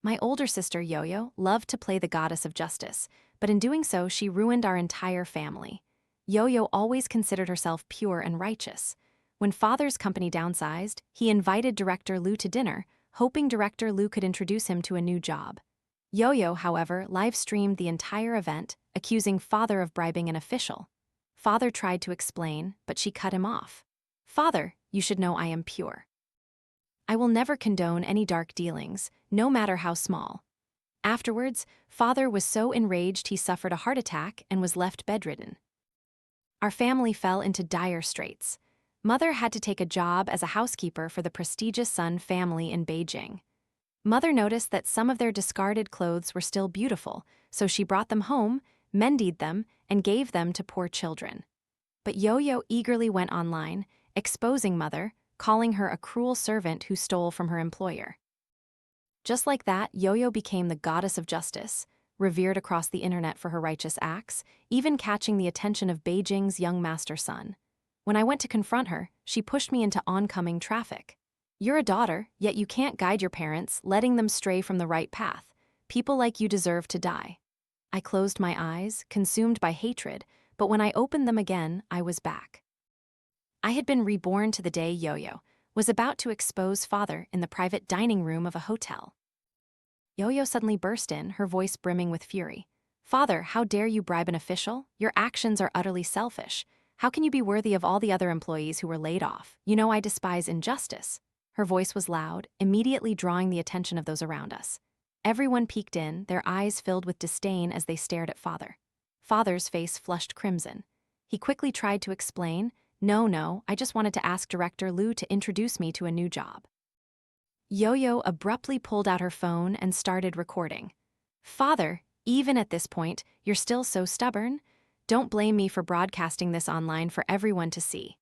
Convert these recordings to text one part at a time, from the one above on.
My older sister, Yoyo, loved to play the goddess of justice, but in doing so, she ruined our entire family. Yoyo always considered herself pure and righteous. When Father's company downsized, he invited Director Lu to dinner, hoping Director Lu could introduce him to a new job. Yoyo, however, live-streamed the entire event, accusing Father of bribing an official. Father tried to explain, but she cut him off. "Father, you should know I am pure. I will never condone any dark dealings, no matter how small." Afterwards, Father was so enraged he suffered a heart attack and was left bedridden. Our family fell into dire straits. Mother had to take a job as a housekeeper for the prestigious Sun family in Beijing. Mother noticed that some of their discarded clothes were still beautiful, so she brought them home, mended them, and gave them to poor children. But Yoyo eagerly went online, exposing Mother, calling her a cruel servant who stole from her employer. Just like that, Yoyo became the goddess of justice, revered across the internet for her righteous acts, even catching the attention of Beijing's young master Sun. When I went to confront her, she pushed me into oncoming traffic. "You're a daughter, yet you can't guide your parents, letting them stray from the right path. People like you deserve to die." I closed my eyes, consumed by hatred, but when I opened them again, I was back. I had been reborn to the day Yoyo was about to expose Father in the private dining room of a hotel. Yoyo suddenly burst in, her voice brimming with fury. "Father, how dare you bribe an official? Your actions are utterly selfish. How can you be worthy of all the other employees who were laid off? You know I despise injustice." Her voice was loud, immediately drawing the attention of those around us. Everyone peeked in, their eyes filled with disdain as they stared at Father. Father's face flushed crimson. He quickly tried to explain, No, I just wanted to ask Director Lu to introduce me to a new job." Yoyo abruptly pulled out her phone and started recording. "Father, even at this point, you're still so stubborn? Don't blame me for broadcasting this online for everyone to see."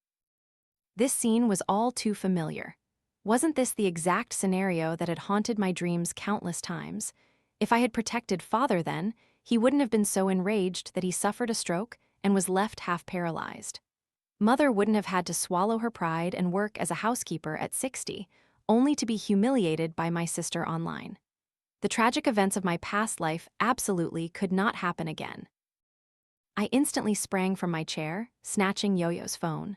This scene was all too familiar. Wasn't this the exact scenario that had haunted my dreams countless times? If I had protected Father then, he wouldn't have been so enraged that he suffered a stroke and was left half paralyzed. Mother wouldn't have had to swallow her pride and work as a housekeeper at 60, only to be humiliated by my sister online. The tragic events of my past life absolutely could not happen again. I instantly sprang from my chair, snatching Yoyo's phone.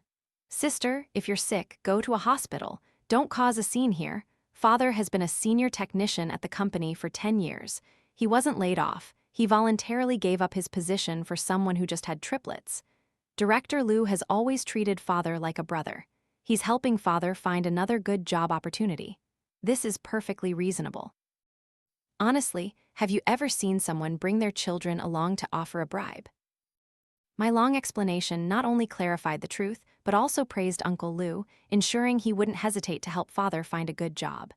"Sister, if you're sick, go to a hospital. Don't cause a scene here. Father has been a senior technician at the company for 10 years. He wasn't laid off. He voluntarily gave up his position for someone who just had triplets. Director Lu has always treated Father like a brother. He's helping Father find another good job opportunity. This is perfectly reasonable." Honestly, have you ever seen someone bring their children along to offer a bribe? My long explanation not only clarified the truth, but also praised Uncle Lu, ensuring he wouldn't hesitate to help Father find a good job.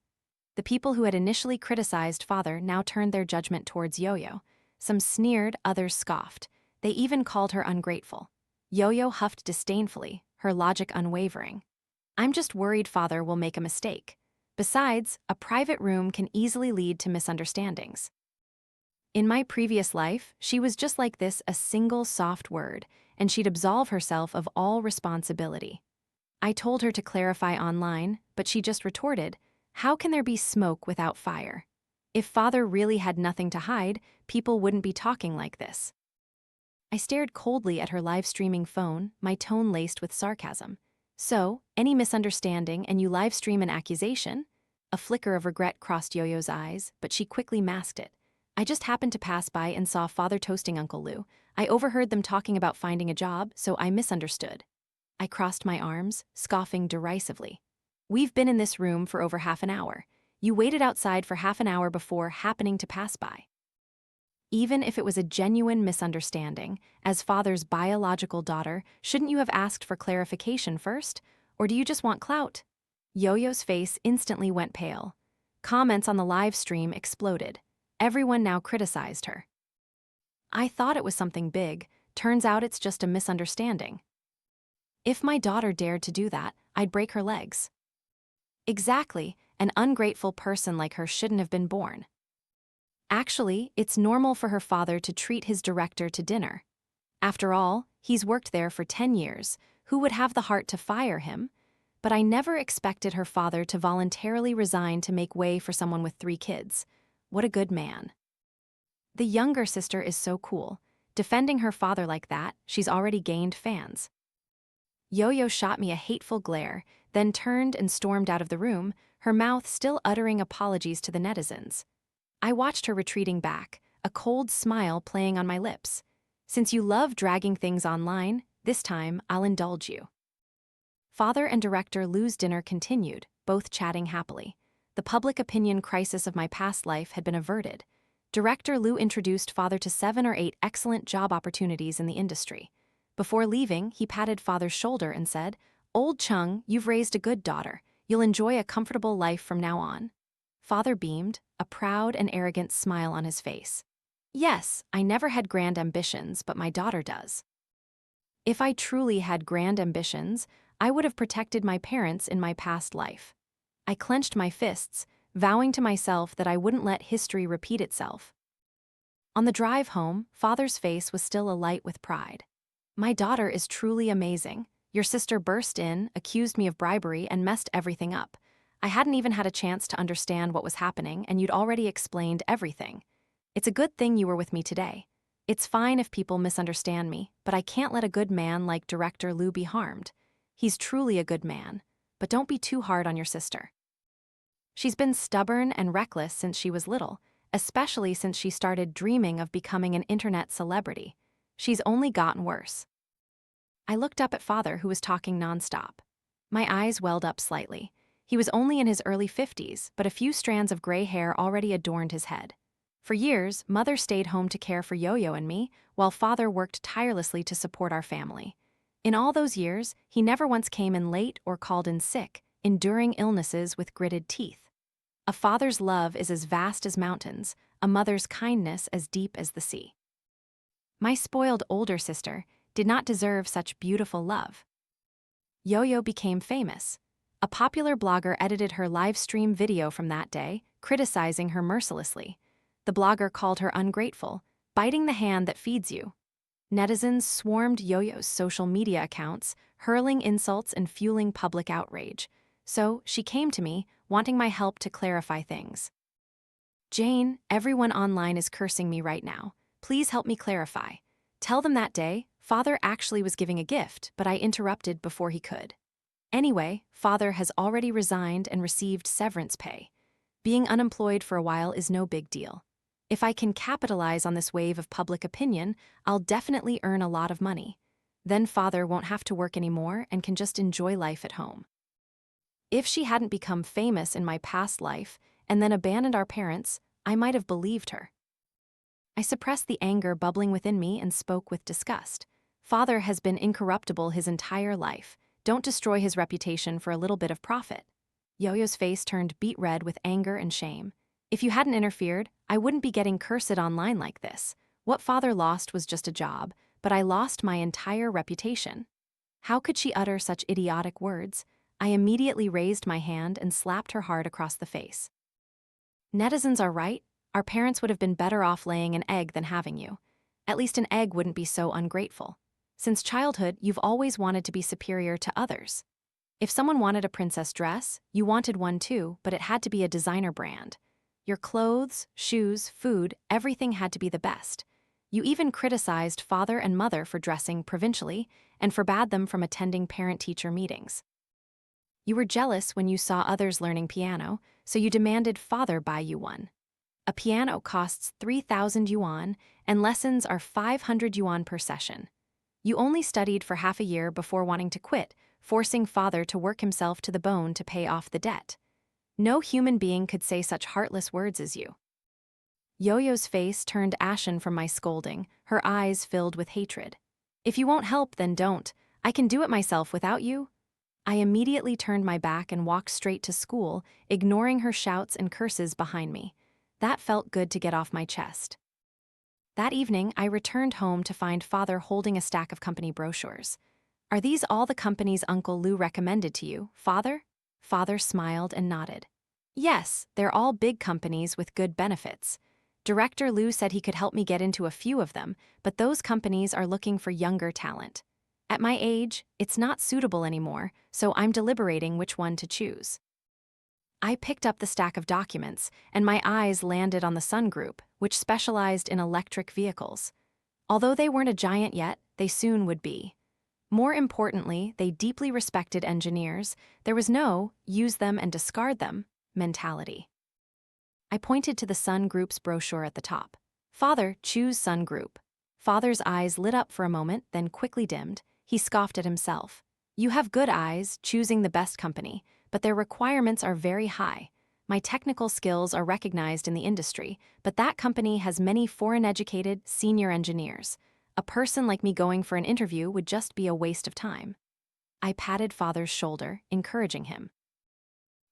The people who had initially criticized Father now turned their judgment towards Yoyo. Some sneered, others scoffed. They even called her ungrateful. Yoyo huffed disdainfully, her logic unwavering. "I'm just worried Father will make a mistake. Besides, a private room can easily lead to misunderstandings." In my previous life, she was just like this, a single soft word, and she'd absolve herself of all responsibility. I told her to clarify online, but she just retorted, "How can there be smoke without fire? If Father really had nothing to hide, people wouldn't be talking like this." I stared coldly at her live-streaming phone, my tone laced with sarcasm. "So, any misunderstanding and you live-stream an accusation?" A flicker of regret crossed Yoyo's eyes, but she quickly masked it. "I just happened to pass by and saw Father toasting Uncle Lu. I overheard them talking about finding a job, so I misunderstood." I crossed my arms, scoffing derisively. "We've been in this room for over half an hour. You waited outside for half an hour before happening to pass by." Even if it was a genuine misunderstanding, as Father's biological daughter, shouldn't you have asked for clarification first? Or do you just want clout? Yoyo's face instantly went pale. Comments on the live stream exploded. Everyone now criticized her. "I thought it was something big. Turns out it's just a misunderstanding. If my daughter dared to do that, I'd break her legs." Exactly, an ungrateful person like her shouldn't have been born. Actually, it's normal for her father to treat his director to dinner. After all, he's worked there for 10 years. Who would have the heart to fire him? But I never expected her father to voluntarily resign to make way for someone with 3 kids. What a good man. The younger sister is so cool. Defending her father like that, she's already gained fans. Yoyo shot me a hateful glare, then turned and stormed out of the room, her mouth still uttering apologies to the netizens. I watched her retreating back, a cold smile playing on my lips. Since you love dragging things online, this time I'll indulge you. Father and director Lou's dinner continued, both chatting happily. The public opinion crisis of my past life had been averted. Director Lou introduced Father to 7 or 8 excellent job opportunities in the industry. Before leaving, he patted Father's shoulder and said, "Old Chung, you've raised a good daughter. You'll enjoy a comfortable life from now on." Father beamed, a proud and arrogant smile on his face. "Yes, I never had grand ambitions, but my daughter does." If I truly had grand ambitions, I would have protected my parents in my past life. I clenched my fists, vowing to myself that I wouldn't let history repeat itself. On the drive home, Father's face was still alight with pride. "My daughter is truly amazing. Your sister burst in, accused me of bribery, and messed everything up. I hadn't even had a chance to understand what was happening, and you'd already explained everything. It's a good thing you were with me today. It's fine if people misunderstand me, but I can't let a good man like Director Lou be harmed. He's truly a good man, but don't be too hard on your sister. She's been stubborn and reckless since she was little, especially since she started dreaming of becoming an internet celebrity. She's only gotten worse." I looked up at Father, who was talking nonstop. My eyes welled up slightly. He was only in his early 50s, but a few strands of gray hair already adorned his head. For years, Mother stayed home to care for Yoyo and me, while Father worked tirelessly to support our family. In all those years, he never once came in late or called in sick, enduring illnesses with gritted teeth. A father's love is as vast as mountains, a mother's kindness as deep as the sea. My spoiled older sister did not deserve such beautiful love. Yoyo became famous. A popular blogger edited her live stream video from that day, criticizing her mercilessly. The blogger called her ungrateful, biting the hand that feeds you. Netizens swarmed Yoyo's social media accounts, hurling insults and fueling public outrage. So she came to me, wanting my help to clarify things. "Jane, everyone online is cursing me right now. Please help me clarify. Tell them that day, Father actually was giving a gift, but I interrupted before he could. Anyway, Father has already resigned and received severance pay. Being unemployed for a while is no big deal. If I can capitalize on this wave of public opinion, I'll definitely earn a lot of money. Then Father won't have to work anymore and can just enjoy life at home." If she hadn't become famous in my past life and then abandoned our parents, I might have believed her. I suppressed the anger bubbling within me and spoke with disgust. "Father has been incorruptible his entire life. Don't destroy his reputation for a little bit of profit." Yoyo's face turned beet red with anger and shame. "If you hadn't interfered, I wouldn't be getting cursed online like this. What Father lost was just a job, but I lost my entire reputation." How could she utter such idiotic words? I immediately raised my hand and slapped her hard across the face. "Netizens are right. Our parents would have been better off laying an egg than having you. At least an egg wouldn't be so ungrateful. Since childhood, you've always wanted to be superior to others. If someone wanted a princess dress, you wanted one too, but it had to be a designer brand. Your clothes, shoes, food, everything had to be the best. You even criticized Father and Mother for dressing provincially and forbade them from attending parent-teacher meetings. You were jealous when you saw others learning piano, so you demanded Father buy you one. A piano costs 3,000 yuan, and lessons are 500 yuan per session. You only studied for half a year before wanting to quit, forcing Father to work himself to the bone to pay off the debt. No human being could say such heartless words as you." Yoyo's face turned ashen from my scolding, her eyes filled with hatred. "If you won't help, then don't. I can do it myself without you." I immediately turned my back and walked straight to school, ignoring her shouts and curses behind me. That felt good to get off my chest. That evening, I returned home to find Father holding a stack of company brochures. "Are these all the companies Uncle Lou recommended to you, Father?" Father smiled and nodded. "Yes, they're all big companies with good benefits. Director Lou said he could help me get into a few of them, but those companies are looking for younger talent. At my age, it's not suitable anymore, so I'm deliberating which one to choose." I picked up the stack of documents, and my eyes landed on the Sun Group, which specialized in electric vehicles. Although they weren't a giant yet, they soon would be. More importantly, they deeply respected engineers. There was no use them and discard them mentality. I pointed to the Sun Group's brochure at the top. Father, choose Sun Group. Father's eyes lit up for a moment, then quickly dimmed. He scoffed at himself. You have good eyes, choosing the best company, but their requirements are very high. My technical skills are recognized in the industry, but that company has many foreign-educated senior engineers. A person like me going for an interview would just be a waste of time. I patted Father's shoulder, encouraging him.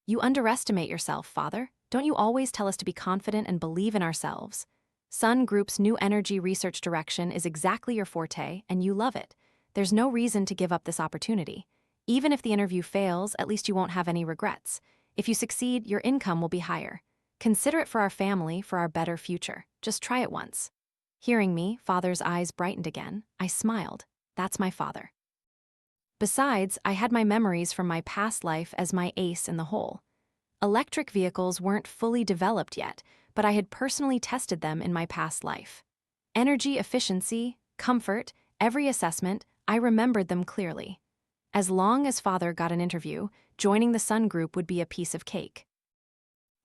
You underestimate yourself, Father. Don't you always tell us to be confident and believe in ourselves? Sun Group's new energy research direction is exactly your forte, and you love it. There's no reason to give up this opportunity. Even if the interview fails, at least you won't have any regrets. If you succeed, your income will be higher. Consider it for our family, for our better future. Just try it once. Hearing me, Father's eyes brightened again. I smiled. That's my father. Besides, I had my memories from my past life as my ace in the hole. Electric vehicles weren't fully developed yet, but I had personally tested them in my past life. Energy efficiency, comfort, every assessment, I remembered them clearly. As long as Father got an interview, joining the Sun Group would be a piece of cake.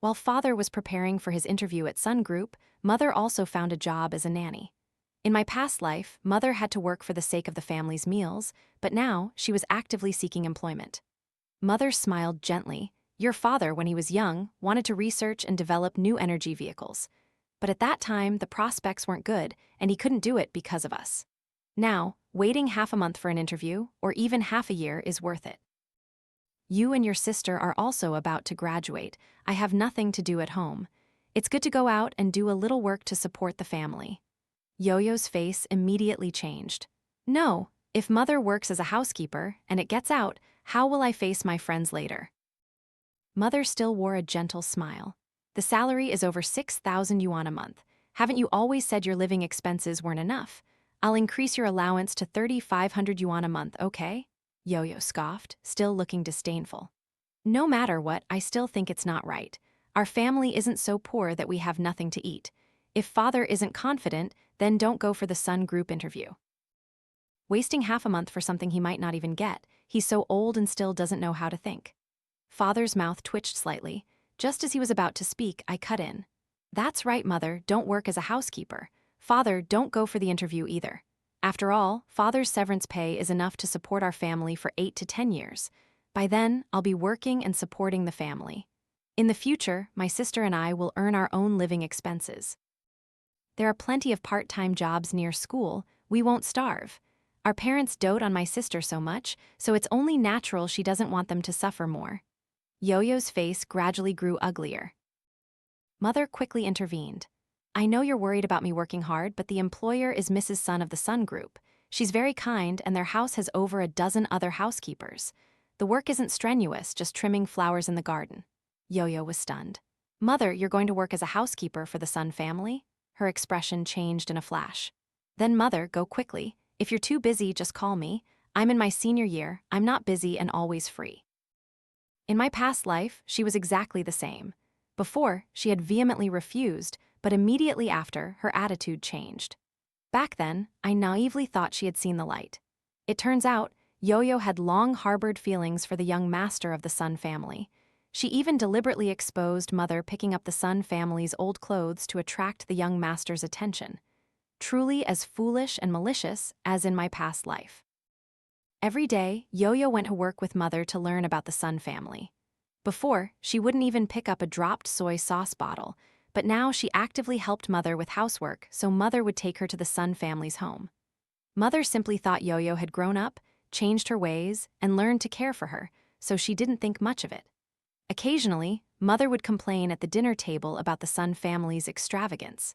While Father was preparing for his interview at Sun Group, Mother also found a job as a nanny. In my past life, Mother had to work for the sake of the family's meals, but now she was actively seeking employment. Mother smiled gently. Your father, when he was young, wanted to research and develop new energy vehicles. But at that time, the prospects weren't good, and he couldn't do it because of us. Now, waiting half a month for an interview, or even half a year, is worth it. You and your sister are also about to graduate. I have nothing to do at home. It's good to go out and do a little work to support the family. Yoyo's face immediately changed. No, if Mother works as a housekeeper and it gets out, how will I face my friends later? Mother still wore a gentle smile. The salary is over 6,000 yuan a month. Haven't you always said your living expenses weren't enough? I'll increase your allowance to 3,500 yuan a month, okay? Yoyo scoffed, still looking disdainful. No matter what, I still think it's not right. Our family isn't so poor that we have nothing to eat. If Father isn't confident, then don't go for the Sun Group interview. Wasting half a month for something he might not even get, he's so old and still doesn't know how to think. Father's mouth twitched slightly. Just as he was about to speak, I cut in. That's right, Mother, don't work as a housekeeper. Father, don't go for the interview either. After all, Father's severance pay is enough to support our family for 8 to 10 years. By then, I'll be working and supporting the family. In the future, my sister and I will earn our own living expenses. There are plenty of part-time jobs near school. We won't starve. Our parents dote on my sister so much, so it's only natural she doesn't want them to suffer more. Yoyo's face gradually grew uglier. Mother quickly intervened. I know you're worried about me working hard, but the employer is Mrs. Sun of the Sun Group. She's very kind, and their house has over a dozen other housekeepers. The work isn't strenuous, just trimming flowers in the garden. Yoyo was stunned. Mother, you're going to work as a housekeeper for the Sun family? Her expression changed in a flash. Then Mother, go quickly. If you're too busy, just call me. I'm in my senior year. I'm not busy and always free. In my past life, she was exactly the same. Before, she had vehemently refused, but immediately after, her attitude changed. Back then, I naively thought she had seen the light. It turns out, Yoyo had long harbored feelings for the young master of the Sun family. She even deliberately exposed Mother picking up the Sun family's old clothes to attract the young master's attention. Truly as foolish and malicious as in my past life. Every day, Yoyo went to work with Mother to learn about the Sun family. Before, she wouldn't even pick up a dropped soy sauce bottle, but now she actively helped Mother with housework so Mother would take her to the Sun family's home. Mother simply thought Yoyo had grown up, changed her ways, and learned to care for her, so she didn't think much of it. Occasionally, Mother would complain at the dinner table about the Sun family's extravagance.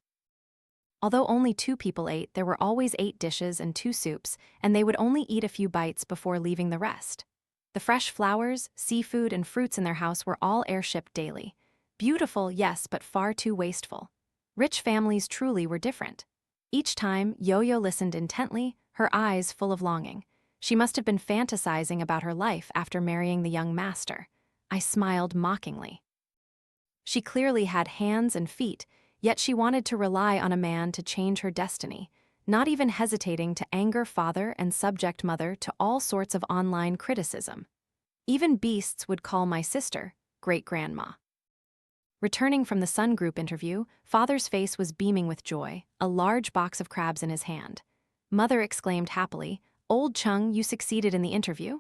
Although only 2 people ate, there were always 8 dishes and 2 soups, and they would only eat a few bites before leaving the rest. The fresh flowers, seafood, and fruits in their house were all air-shipped daily. Beautiful, yes, but far too wasteful. Rich families truly were different. Each time, Yoyo listened intently, her eyes full of longing. She must have been fantasizing about her life after marrying the young master. I smiled mockingly. She clearly had hands and feet, yet she wanted to rely on a man to change her destiny, not even hesitating to anger father and subject mother to all sorts of online criticism. Even beasts would call my sister great-grandma. Returning from the Sun Group interview, father's face was beaming with joy, a large box of crabs in his hand. Mother exclaimed happily, "Old Chung, you succeeded in the interview?"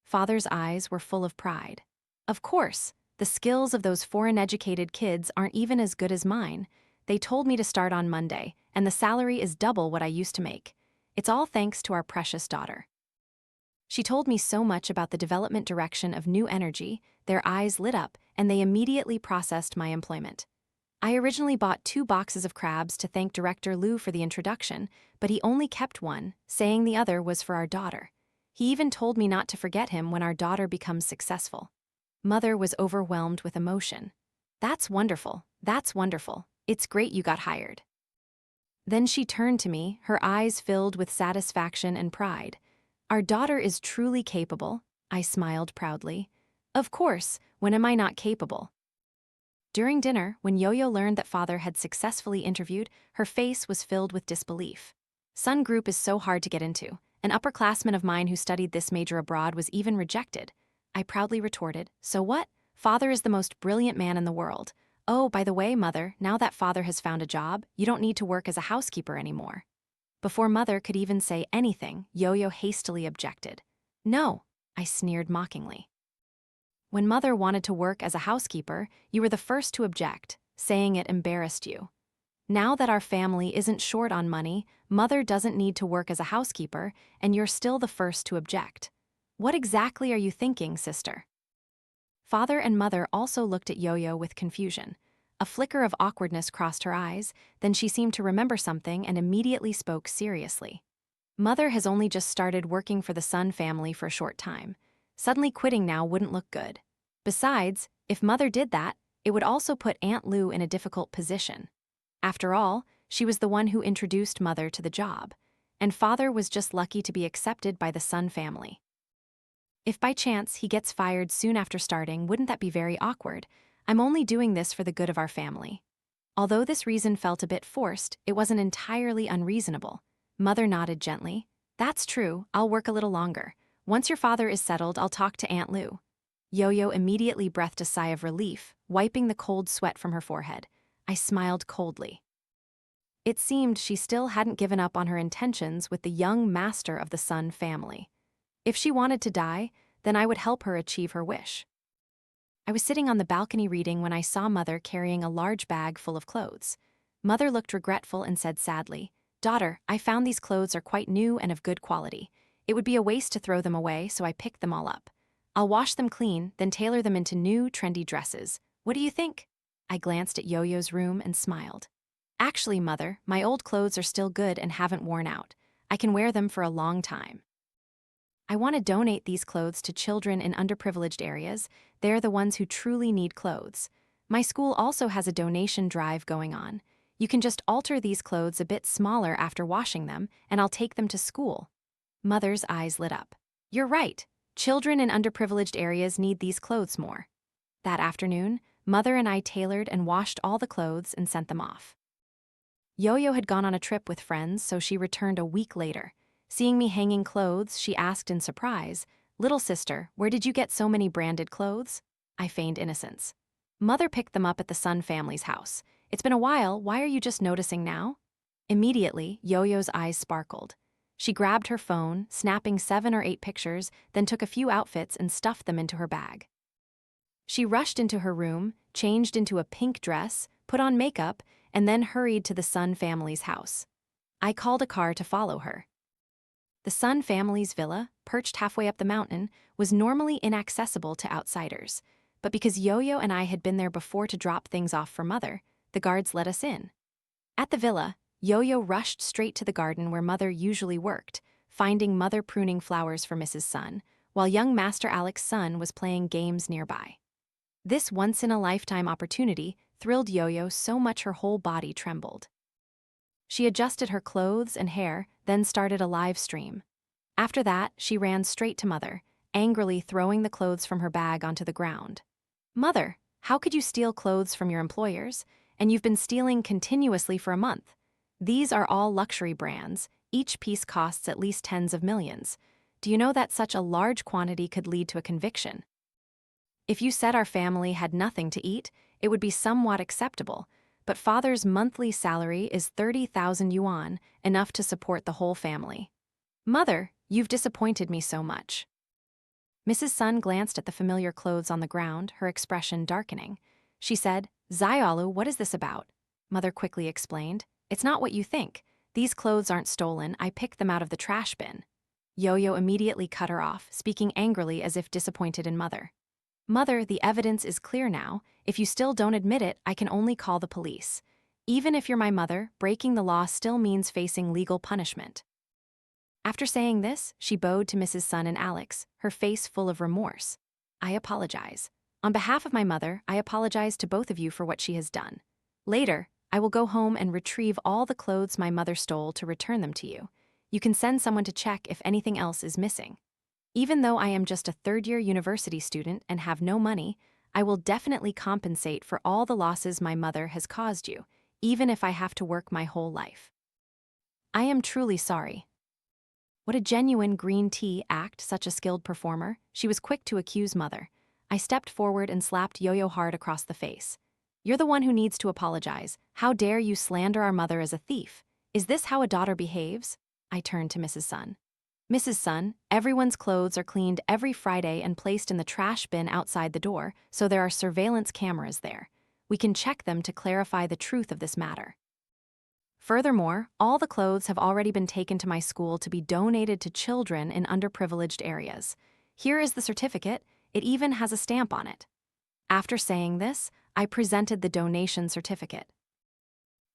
Father's eyes were full of pride. "Of course, the skills of those foreign-educated kids aren't even as good as mine. They told me to start on Monday, and the salary is double what I used to make. It's all thanks to our precious daughter." She told me so much about the development direction of new energy, their eyes lit up, and they immediately processed my employment. I originally bought 2 boxes of crabs to thank Director Liu for the introduction, but he only kept one, saying the other was for our daughter. He even told me not to forget him when our daughter becomes successful. Mother was overwhelmed with emotion. That's wonderful. It's great you got hired." Then she turned to me, her eyes filled with satisfaction and pride. "Our daughter is truly capable," I smiled proudly. "Of course, when am I not capable?" During dinner, when Yoyo learned that father had successfully interviewed, her face was filled with disbelief. Sun Group is so hard to get into. An upperclassman of mine who studied this major abroad was even rejected. I proudly retorted, "So what? Father is the most brilliant man in the world. Oh, by the way, mother, now that father has found a job, you don't need to work as a housekeeper anymore." Before mother could even say anything, Yoyo hastily objected. "No," I sneered mockingly. "When mother wanted to work as a housekeeper, you were the first to object, saying it embarrassed you. Now that our family isn't short on money, mother doesn't need to work as a housekeeper, and you're still the first to object. What exactly are you thinking, sister?" Father and mother also looked at Yoyo with confusion. A flicker of awkwardness crossed her eyes, then she seemed to remember something and immediately spoke seriously. "Mother has only just started working for the Sun family for a short time. Suddenly quitting now wouldn't look good. Besides, if mother did that, it would also put Aunt Lou in a difficult position. After all, she was the one who introduced mother to the job, and father was just lucky to be accepted by the Sun family. If by chance he gets fired soon after starting, wouldn't that be very awkward? I'm only doing this for the good of our family." Although this reason felt a bit forced, it wasn't entirely unreasonable. Mother nodded gently. "That's true, I'll work a little longer. Once your father is settled, I'll talk to Aunt Lou." Yoyo immediately breathed a sigh of relief, wiping the cold sweat from her forehead. I smiled coldly. It seemed she still hadn't given up on her intentions with the young master of the Sun family. If she wanted to die, then I would help her achieve her wish. I was sitting on the balcony reading when I saw mother carrying a large bag full of clothes. Mother looked regretful and said sadly, "Daughter, I found these clothes are quite new and of good quality. It would be a waste to throw them away, so I picked them all up. I'll wash them clean, then tailor them into new, trendy dresses. What do you think?" I glanced at Yoyo's room and smiled. "Actually, mother, my old clothes are still good and haven't worn out. I can wear them for a long time. I want to donate these clothes to children in underprivileged areas. They're the ones who truly need clothes. My school also has a donation drive going on. You can just alter these clothes a bit smaller after washing them, and I'll take them to school." Mother's eyes lit up. "You're right. Children in underprivileged areas need these clothes more." That afternoon, mother and I tailored and washed all the clothes and sent them off. Yoyo had gone on a trip with friends, so she returned a week later. Seeing me hanging clothes, she asked in surprise, "Little sister, where did you get so many branded clothes?" I feigned innocence. "Mother picked them up at the Sun family's house. It's been a while, why are you just noticing now?" Immediately, Yoyo's eyes sparkled. She grabbed her phone, snapping 7 or 8 pictures, then took a few outfits and stuffed them into her bag. She rushed into her room, changed into a pink dress, put on makeup, and then hurried to the Sun family's house. I called a car to follow her. The Sun family's villa, perched halfway up the mountain, was normally inaccessible to outsiders, but because Yoyo and I had been there before to drop things off for mother, the guards let us in. At the villa, Yoyo rushed straight to the garden where mother usually worked, finding mother pruning flowers for Mrs. Sun, while young Master Alec's son was playing games nearby. This once-in-a-lifetime opportunity thrilled Yoyo so much her whole body trembled. She adjusted her clothes and hair, then started a live stream. After that, she ran straight to mother, angrily throwing the clothes from her bag onto the ground. "Mother, How could you steal clothes from your employers? And you've been stealing continuously for a month. These are all luxury brands. Each piece costs at least tens of millions. Do you know that such a large quantity could lead to a conviction? If you said our family had nothing to eat, it would be somewhat acceptable, but father's monthly salary is 30,000 yuan, enough to support the whole family. Mother, you've disappointed me so much. Mrs. Sun glanced at the familiar clothes on the ground, her expression darkening. She said, Xiaolu, what is this about? Mother quickly explained, it's not what you think. These clothes aren't stolen, I picked them out of the trash bin. Yoyo immediately cut her off, speaking angrily as if disappointed in Mother. Mother, the evidence is clear now. If you still don't admit it, I can only call the police. Even if you're my mother, breaking the law still means facing legal punishment. After saying this, she bowed to Mrs. Sun and Alex, her face full of remorse. I apologize. On behalf of my mother, I apologize to both of you for what she has done. Later, I will go home and retrieve all the clothes my mother stole to return them to you. You can send someone to check if anything else is missing. Even though I am just a third-year university student and have no money, I will definitely compensate for all the losses my mother has caused you, even if I have to work my whole life. I am truly sorry. What a genuine green tea act, such a skilled performer. She was quick to accuse Mother. I stepped forward and slapped Yoyo hard across the face. You're the one who needs to apologize. How dare you slander our mother as a thief? Is this how a daughter behaves? I turned to Mrs. Sun. Mrs. Sun, everyone's clothes are cleaned every Friday and placed in the trash bin outside the door, so there are surveillance cameras there. We can check them to clarify the truth of this matter. Furthermore, all the clothes have already been taken to my school to be donated to children in underprivileged areas. Here is the certificate. It even has a stamp on it. After saying this, I presented the donation certificate.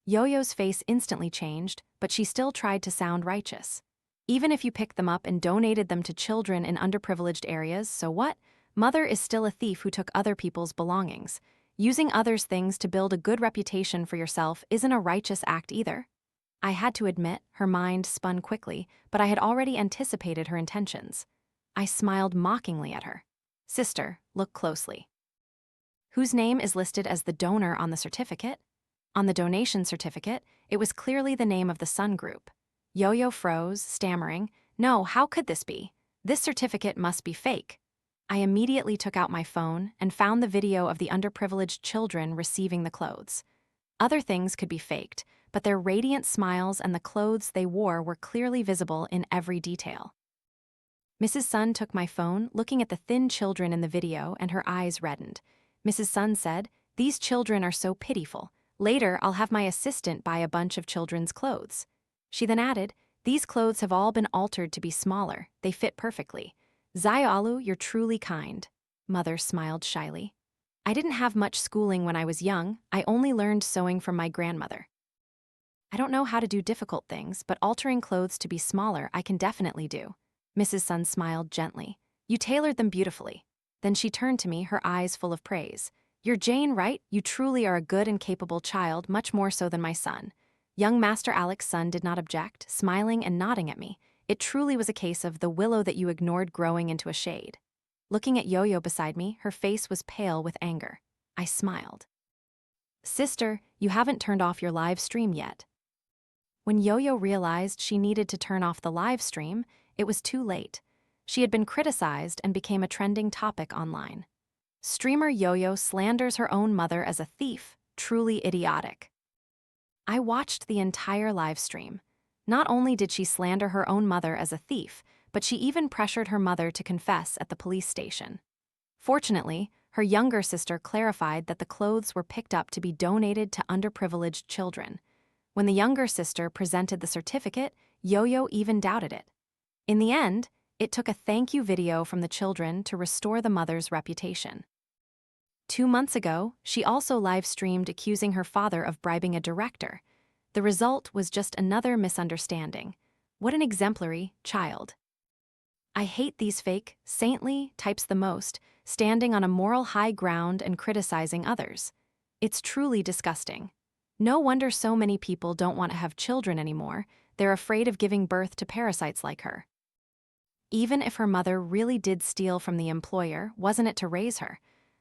Yoyo's face instantly changed, but she still tried to sound righteous. Even if you picked them up and donated them to children in underprivileged areas, so what? Mother is still a thief who took other people's belongings. Using others' things to build a good reputation for yourself isn't a righteous act either. I had to admit, her mind spun quickly, but I had already anticipated her intentions. I smiled mockingly at her. Sister, look closely. Whose name is listed as the donor on the certificate? On the donation certificate, it was clearly the name of the Sun Group. Yoyo froze, stammering, No, how could this be? This certificate must be fake. I immediately took out my phone and found the video of the underprivileged children receiving the clothes. Other things could be faked, but their radiant smiles and the clothes they wore were clearly visible in every detail. Mrs. Sun took my phone, looking at the thin children in the video, and her eyes reddened. Mrs. Sun said, These children are so pitiful. Later, I'll have my assistant buy a bunch of children's clothes. She then added, These clothes have all been altered to be smaller. They fit perfectly. Xiaolu, you're truly kind. Mother smiled shyly. I didn't have much schooling when I was young. I only learned sewing from my grandmother. I don't know how to do difficult things, but altering clothes to be smaller I can definitely do. Mrs. Sun smiled gently. You tailored them beautifully. Then she turned to me, her eyes full of praise. You're Jane, right? You truly are a good and capable child, much more so than my son. Young Master Alex's son did not object, smiling and nodding at me. It truly was a case of the willow that you ignored growing into a shade. Looking at Yoyo beside me, her face was pale with anger. I smiled. Sister, you haven't turned off your live stream yet. When Yoyo realized she needed to turn off the live stream, it was too late. She had been criticized and became a trending topic online. Streamer Yoyo slanders her own mother as a thief, truly idiotic. I watched the entire live stream. Not only did she slander her own mother as a thief, but she even pressured her mother to confess at the police station. Fortunately, her younger sister clarified that the clothes were picked up to be donated to underprivileged children. When the younger sister presented the certificate, Yoyo even doubted it. In the end, it took a thank you video from the children to restore the mother's reputation. 2 months ago, she also live-streamed accusing her father of bribing a director. The result was just another misunderstanding. What an exemplary child. I hate these fake, saintly types the most, standing on a moral high ground and criticizing others. It's truly disgusting. No wonder so many people don't want to have children anymore. They're afraid of giving birth to parasites like her. Even if her mother really did steal from the employer, wasn't it to raise her?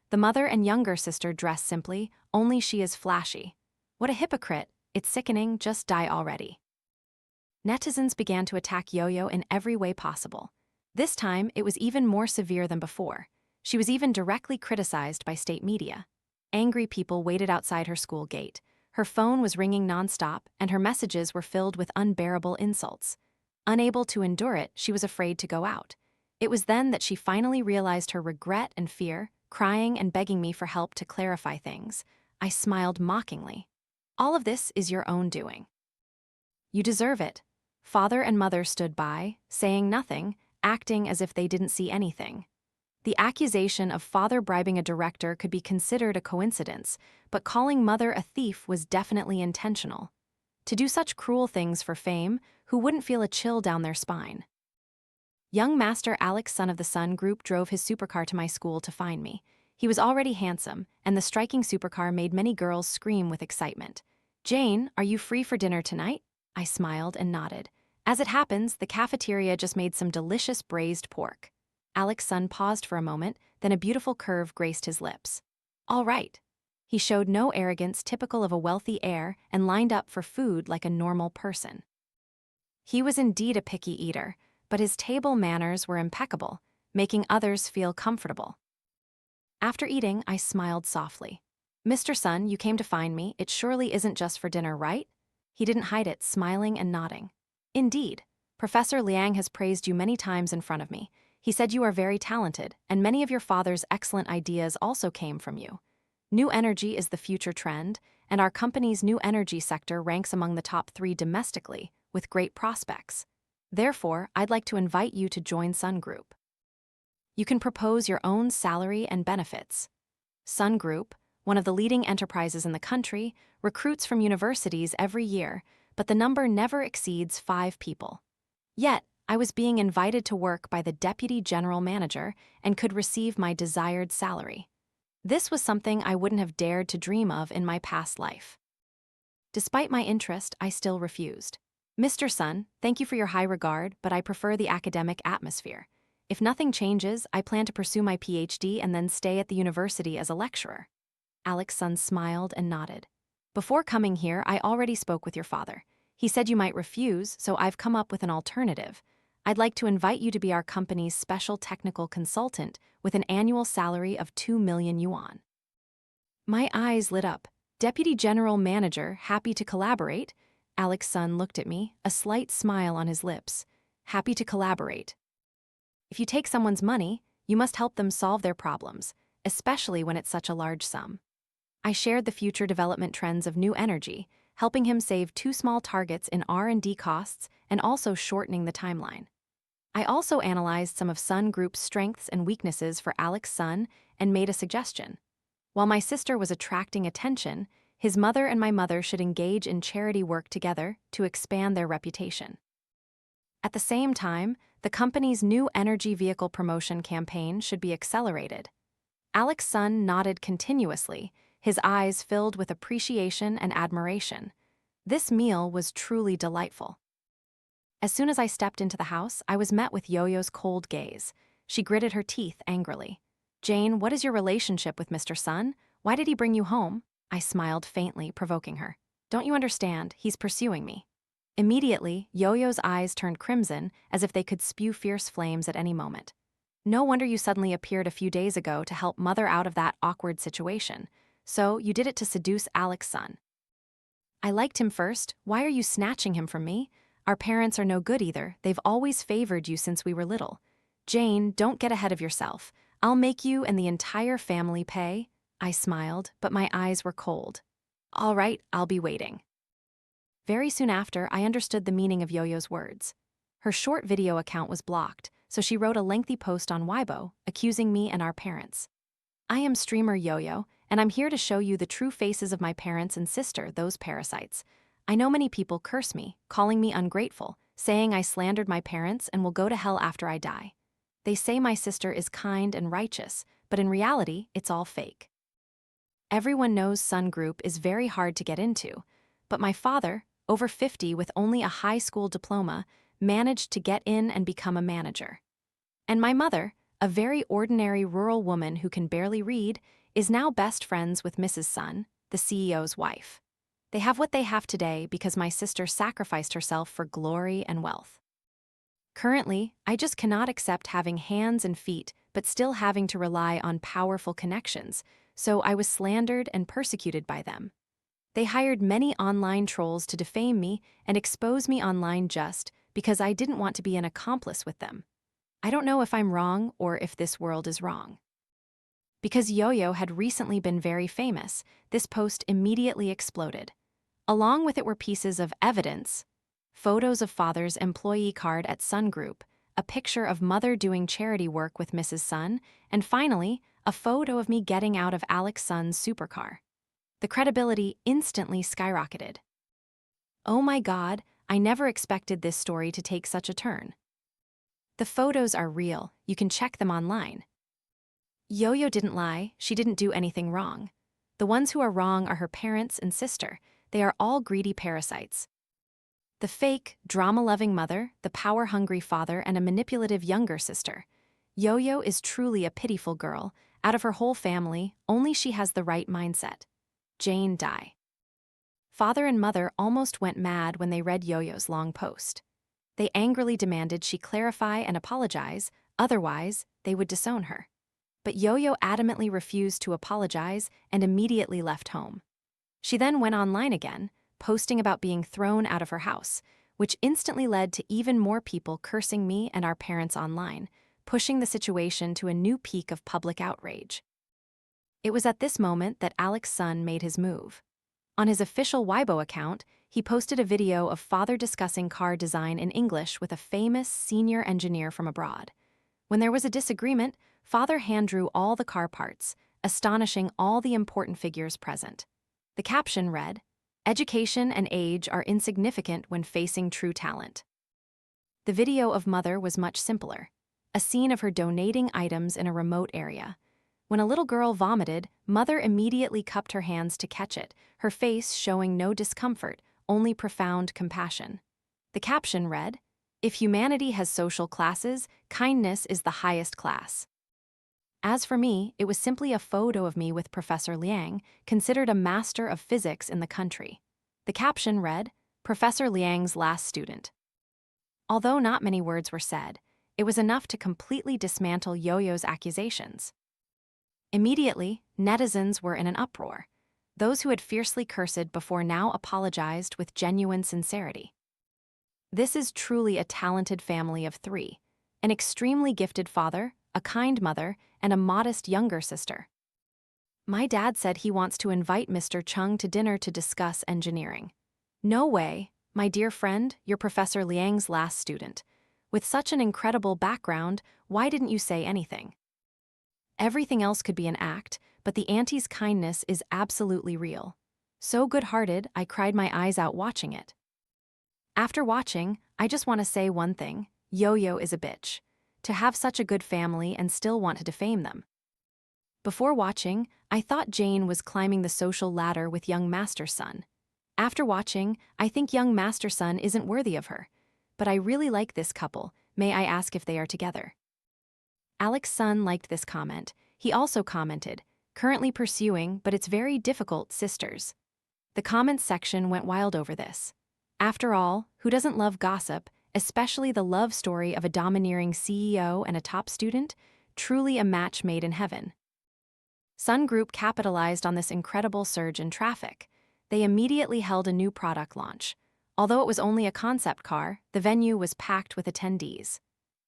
The mother and younger sister dress simply, only she is flashy. What a hypocrite, it's sickening, just die already. Netizens began to attack Yoyo in every way possible. This time, it was even more severe than before. She was even directly criticized by state media. Angry people waited outside her school gate. Her phone was ringing nonstop, and her messages were filled with unbearable insults. Unable to endure it, she was afraid to go out. It was then that she finally realized her regret and fear, crying and begging me for help to clarify things. I smiled mockingly. All of this is your own doing. You deserve it. Father and mother stood by, saying nothing, acting as if they didn't see anything. The accusation of father bribing a director could be considered a coincidence, but calling mother a thief was definitely intentional. To do such cruel things for fame, who wouldn't feel a chill down their spine? Young Master Alex, son of the Sun Group, drove his supercar to my school to find me. He was already handsome, and the striking supercar made many girls scream with excitement. "Jane, are you free for dinner tonight?" I smiled and nodded. As it happens, the cafeteria just made some delicious braised pork. Alex's son paused for a moment, then a beautiful curve graced his lips. "All right." He showed no arrogance typical of a wealthy heir and lined up for food like a normal person. He was indeed a picky eater, but his table manners were impeccable, making others feel comfortable. After eating, I smiled softly. "Mr. Sun, you came to find me. It surely isn't just for dinner, right?" He didn't hide it, smiling and nodding. "Indeed. Professor Liang has praised you many times in front of me. He said you are very talented, and many of your father's excellent ideas also came from you. New energy is the future trend, and our company's new energy sector ranks among the top 3 domestically, with great prospects. Therefore, I'd like to invite you to join Sun Group. You can propose your own salary and benefits. Sun Group, one of the leading enterprises in the country, recruits from universities every year, but the number never exceeds 5 people. Yet, I was being invited to work by the deputy general manager and could receive my desired salary. This was something I wouldn't have dared to dream of in my past life. Despite my interest, I still refused. "Mr. Sun, thank you for your high regard, but I prefer the academic atmosphere. If nothing changes, I plan to pursue my PhD and then stay at the university as a lecturer." Alex's son smiled and nodded. "Before coming here, I already spoke with your father. He said you might refuse, so I've come up with an alternative. I'd like to invite you to be our company's special technical consultant with an annual salary of 2 million yuan. My eyes lit up. "Deputy General Manager, happy to collaborate?" Alex's son looked at me, a slight smile on his lips. "Happy to collaborate. If you take someone's money, you must help them solve their problems, especially when it's such a large sum." I shared the future development trends of new energy, helping him save 2 small targets in R&D costs and also shortening the timeline. I also analyzed some of Sun Group's strengths and weaknesses for Alex's son and made a suggestion. While my sister was attracting attention, his mother and my mother should engage in charity work together to expand their reputation. At the same time, the company's new energy vehicle promotion campaign should be accelerated. Alex's son nodded continuously, his eyes filled with appreciation and admiration. This meal was truly delightful. As soon as I stepped into the house, I was met with Yoyo's cold gaze. She gritted her teeth angrily. "Jane, what is your relationship with Mr. Sun? Why did he bring you home?" I smiled faintly, provoking her. "Don't you understand? He's pursuing me." Immediately, Yoyo's eyes turned crimson, as if they could spew fierce flames at any moment. "No wonder you suddenly appeared a few days ago to help mother out of that awkward situation. So, you did it to seduce Alex's son." "I liked him first. Why are you snatching him from me? Our parents are no good either. They've always favored you since we were little. Jane, don't get ahead of yourself. I'll make you and the entire family pay." I smiled, but my eyes were cold. "All right, I'll be waiting." Very soon after, I understood the meaning of Yoyo's words. Her short video account was blocked, so she wrote a lengthy post on Weibo, accusing me and our parents. "I am streamer Yoyo, and I'm here to show you the true faces of my parents and sister, those parasites. I know many people curse me, calling me ungrateful, saying I slandered my parents and will go to hell after I die. They say my sister is kind and righteous, but in reality, it's all fake. Everyone knows Sun Group is very hard to get into, but my father, over 50 with only a high school diploma, managed to get in and become a manager. And my mother, a very ordinary rural woman who can barely read, is now best friends with Mrs. Sun, the CEO's wife. They have what they have today because my sister sacrificed herself for glory and wealth. Currently, I just cannot accept having hands and feet but still having to rely on powerful connections, so I was slandered and persecuted by them. They hired many online trolls to defame me and expose me online just because I didn't want to be an accomplice with them. I don't know if I'm wrong or if this world is wrong. Because Yoyo had recently been very famous, this post immediately exploded. Along with it were pieces of evidence, photos of father's employee card at Sun Group, a picture of mother doing charity work with Mrs. Sun, and finally, a photo of me getting out of Alex Sun's supercar. The credibility instantly skyrocketed. Oh my God, I never expected this story to take such a turn. The photos are real, you can check them online. Yoyo didn't lie, she didn't do anything wrong. The ones who are wrong are her parents and sister. They are all greedy parasites. The fake, drama-loving mother, the power-hungry father, and a manipulative younger sister. Yoyo is truly a pitiful girl. Out of her whole family, only she has the right mindset. Jane die. Father and mother almost went mad when they read Yoyo's long post. They angrily demanded she clarify and apologize, otherwise, they would disown her. But Yoyo adamantly refused to apologize and immediately left home. She then went online again, posting about being thrown out of her house, which instantly led to even more people cursing me and our parents online, pushing the situation to a new peak of public outrage. It was at this moment that Alex Sun made his move. On his official Weibo account, he posted a video of father discussing car design in English with a famous senior engineer from abroad. When there was a disagreement, father hand-drew all the car parts, astonishing all the important figures present. The caption read, "Education and age are insignificant when facing true talent." The video of mother was much simpler, a scene of her donating items in a remote area. When a little girl vomited, mother immediately cupped her hands to catch it, her face showing no discomfort, only profound compassion. The caption read, "If humanity has social classes, kindness is the highest class." As for me, it was simply a photo of me with Professor Liang, considered a master of physics in the country. The caption read, "Professor Liang's last student." Although not many words were said, it was enough to completely dismantle Yoyo's accusations. Immediately, netizens were in an uproar. Those who had fiercely cursed before now apologized with genuine sincerity. This is truly a talented family of three: an extremely gifted father, a kind mother, and a modest younger sister. My dad said he wants to invite Mr. Chung to dinner to discuss engineering. No way, my dear friend, you're Professor Liang's last student. With such an incredible background, why didn't you say anything? Everything else could be an act, but the auntie's kindness is absolutely real. So good-hearted, I cried my eyes out watching it. After watching, I just want to say one thing: Yoyo is a bitch. To have such a good family and still want to defame them. Before watching, I thought Jane was climbing the social ladder with young Master Sun. After watching, I think young Master Sun isn't worthy of her. But I really like this couple. May I ask if they are together? Alex Sun liked this comment. He also commented, "Currently pursuing, but it's very difficult, sisters." The comments section went wild over this. After all, who doesn't love gossip, especially the love story of a domineering CEO and a top student? Truly a match made in heaven. Sun Group capitalized on this incredible surge in traffic. They immediately held a new product launch. Although it was only a concept car, the venue was packed with attendees.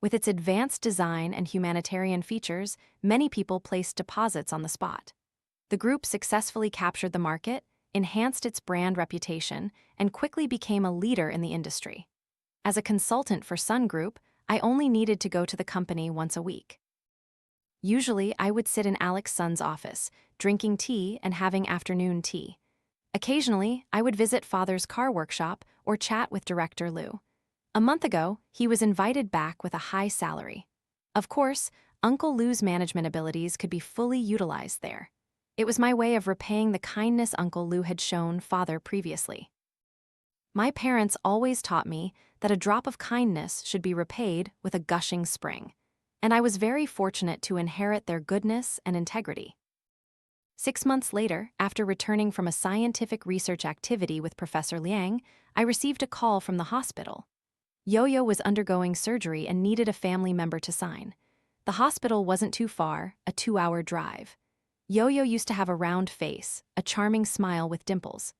With its advanced design and humanitarian features, many people placed deposits on the spot. The group successfully captured the market, enhanced its brand reputation, and quickly became a leader in the industry. As a consultant for Sun Group, I only needed to go to the company once a week. Usually, I would sit in Alex Sun's office, drinking tea and having afternoon tea. Occasionally, I would visit father's car workshop or chat with Director Liu. A month ago, he was invited back with a high salary. Of course, Uncle Liu's management abilities could be fully utilized there. It was my way of repaying the kindness Uncle Liu had shown father previously. My parents always taught me that a drop of kindness should be repaid with a gushing spring. and I was very fortunate to inherit their goodness and integrity. 6 months later, after returning from a scientific research activity with Professor Liang, I received a call from the hospital. Yoyo was undergoing surgery and needed a family member to sign. The hospital wasn't too far, a 2-hour drive. Yoyo used to have a round face, a charming smile with dimples.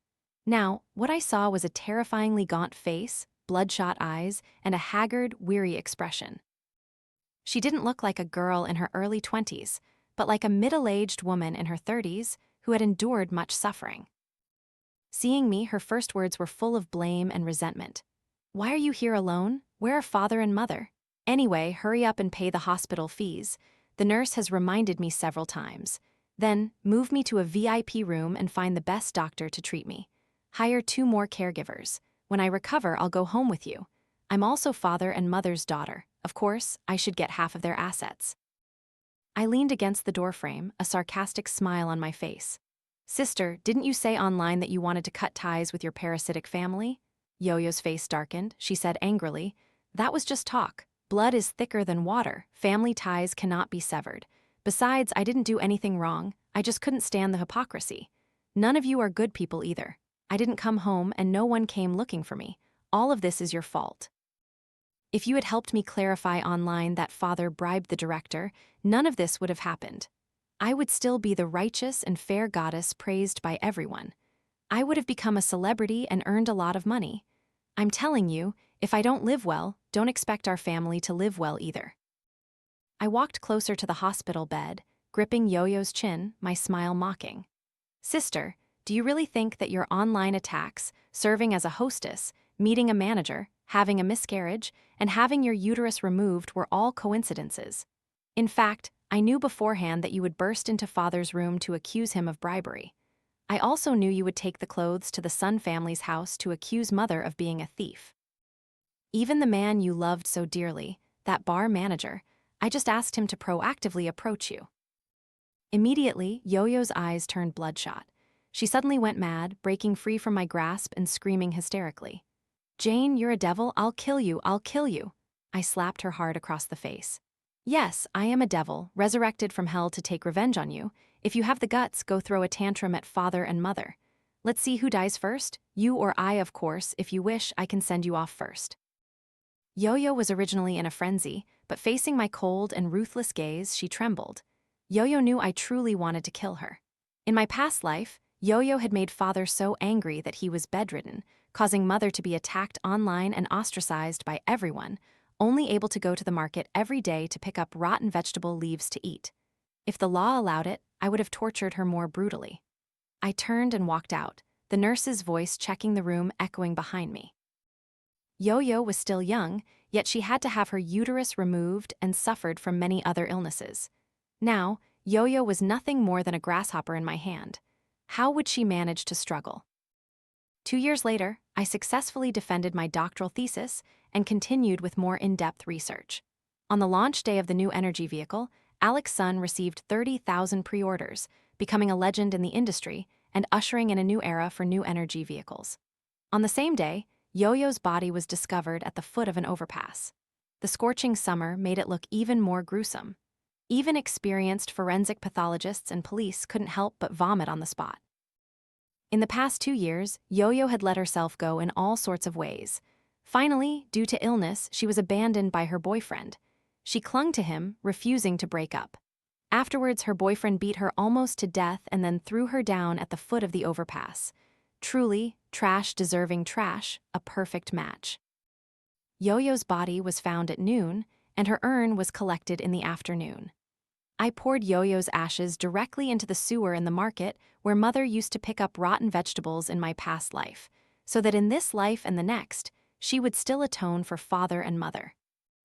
Now, what I saw was a terrifyingly gaunt face, bloodshot eyes, and a haggard, weary expression. She didn't look like a girl in her early 20s, but like a middle-aged woman in her 30s who had endured much suffering. Seeing me, her first words were full of blame and resentment. "Why are you here alone? Where are father and mother? Anyway, hurry up and pay the hospital fees. The nurse has reminded me several times. Then, move me to a VIP room and find the best doctor to treat me. Hire 2 more caregivers. When I recover, I'll go home with you. I'm also father and mother's daughter. Of course, I should get half of their assets." I leaned against the doorframe, a sarcastic smile on my face. "Sister, didn't you say online that you wanted to cut ties with your parasitic family?" Yoyo's face darkened. She said angrily, "That was just talk. Blood is thicker than water. Family ties cannot be severed. Besides, I didn't do anything wrong. I just couldn't stand the hypocrisy. None of you are good people either. I didn't come home and no one came looking for me. All of this is your fault. If you had helped me clarify online that father bribed the director, none of this would have happened. I would still be the righteous and fair goddess praised by everyone. I would have become a celebrity and earned a lot of money. I'm telling you, if I don't live well, don't expect our family to live well either." I walked closer to the hospital bed, gripping Yoyo's chin, my smile mocking. "Sister, do you really think that your online attacks, serving as a hostess, meeting a manager, having a miscarriage, and having your uterus removed were all coincidences? In fact, I knew beforehand that you would burst into father's room to accuse him of bribery. I also knew you would take the clothes to the Sun family's house to accuse mother of being a thief. Even the man you loved so dearly, that bar manager, I just asked him to proactively approach you." Immediately, Yoyo's eyes turned bloodshot. She suddenly went mad, breaking free from my grasp and screaming hysterically. "Jane, you're a devil. I'll kill you. I'll kill you." I slapped her hard across the face. "Yes, I am a devil, resurrected from hell to take revenge on you. If you have the guts, go throw a tantrum at father and mother. Let's see who dies first, you or I, of course. If you wish, I can send you off first." Yoyo was originally in a frenzy, but facing my cold and ruthless gaze, she trembled. Yoyo knew I truly wanted to kill her. In my past life, Yoyo had made father so angry that he was bedridden, causing mother to be attacked online and ostracized by everyone, only able to go to the market every day to pick up rotten vegetable leaves to eat. If the law allowed it, I would have tortured her more brutally. I turned and walked out, the nurse's voice checking the room echoing behind me. Yoyo was still young, yet she had to have her uterus removed and suffered from many other illnesses. Now, Yoyo was nothing more than a grasshopper in my hand. How would she manage to struggle? 2 years later, I successfully defended my doctoral thesis and continued with more in-depth research. On the launch day of the new energy vehicle, Alex Sun received 30,000 pre-orders, becoming a legend in the industry and ushering in a new era for new energy vehicles. On the same day, Yoyo's body was discovered at the foot of an overpass. The scorching summer made it look even more gruesome. Even experienced forensic pathologists and police couldn't help but vomit on the spot. In the past 2 years, Yoyo had let herself go in all sorts of ways. Finally, due to illness, she was abandoned by her boyfriend. She clung to him, refusing to break up. Afterwards, her boyfriend beat her almost to death and then threw her down at the foot of the overpass. Truly, trash deserving trash, a perfect match. Yoyo's body was found at noon, and her urn was collected in the afternoon. I poured Yoyo's ashes directly into the sewer in the market where mother used to pick up rotten vegetables in my past life, so that in this life and the next, she would still atone for father and mother.